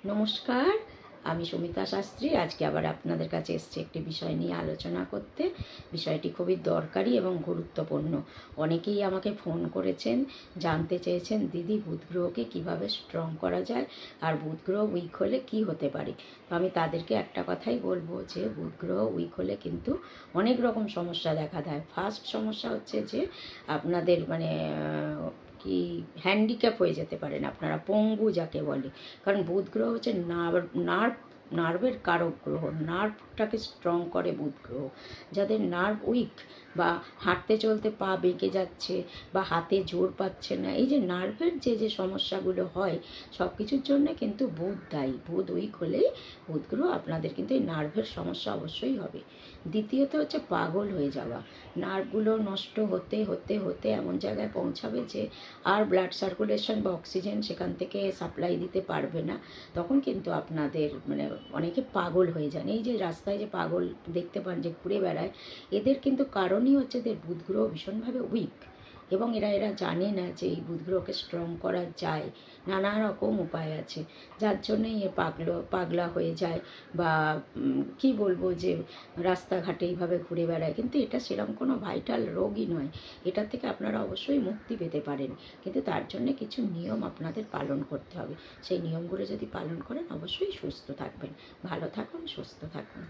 নমস্কার, আমি সুমিতা শাস্ত্রী। আজকে আবার আপনাদের কাছে এসেছি একটি বিষয় নিয়ে আলোচনা করতে। বিষয়টি খুবই দরকারি এবং গুরুত্বপূর্ণ। অনেকেই আমাকে ফোন করেছেন, জানতে চেয়েছেন দিদি বুধ গ্রহকে কীভাবে স্ট্রং করা যায়, আর বুধ গ্রহ উইক হলে কী হতে পারে। তো আমি তাদেরকে একটা কথাই বলবো যে বুধ গ্রহ উইক হলে কিন্তু অনেক রকম সমস্যা দেখা দেয়। ফার্স্ট সমস্যা হচ্ছে যে আপনাদের কি হ্যান্ডিক্যাপ হয়ে যেতে পারেন, আপনারা পঙ্গু যাকে বলে। কারণ বুধ গ্রহ হচ্ছে নার্ভের কারক গ্রহ, নার্ভটাকে স্ট্রং করে বুধ গ্রহ। যাদের নার্ভ উইক বা হাঁটতে চলতে পা বেঁকে যাচ্ছে বা হাতে জোর পাচ্ছে না, এই যে নার্ভের যে সমস্যাগুলো হয়, সব কিছুর জন্যে কিন্তু বুধ দায়ী। বুধ উইক হলেই বুধ গ্রহ আপনাদের কিন্তু এই নার্ভের সমস্যা অবশ্যই হবে। দ্বিতীয়ত হচ্ছে পাগল হয়ে যাওয়া। নার্ভগুলো নষ্ট হতে হতে হতে এমন জায়গায় পৌঁছাবে যে আর ব্লাড সার্কুলেশন বা অক্সিজেন সেখান থেকে সাপ্লাই দিতে পারবে না। তখন কিন্তু আপনাদের অনেকে পাগল হয়ে যান। এই যে রাস্তায় যে পাগল দেখতে পান যে ঘুরে বেড়ায়, এদের কিন্তু কারণই হচ্ছে এদের বুধ গ্রহ ভীষণভাবে উইক। এবং এরা জানে না যে এই বুধ গ্রহকে স্ট্রং করা যায়। নানা রকম উপায় আছে, যার জন্যই এ পাগলা হয়ে যায় বা কি বলবো যে রাস্তাঘাটে এইভাবে ঘুরে বেড়ায়। কিন্তু এটা সেরকম কোনো ভাইটাল রোগই নয়। এটা থেকে আপনারা অবশ্যই মুক্তি পেতে পারেন, কিন্তু তার জন্য কিছু নিয়ম আপনাদের পালন করতে হবে। সেই নিয়মগুলো যদি পালন করেন অবশ্যই সুস্থ থাকবেন। ভালো থাকুন, সুস্থ থাকুন।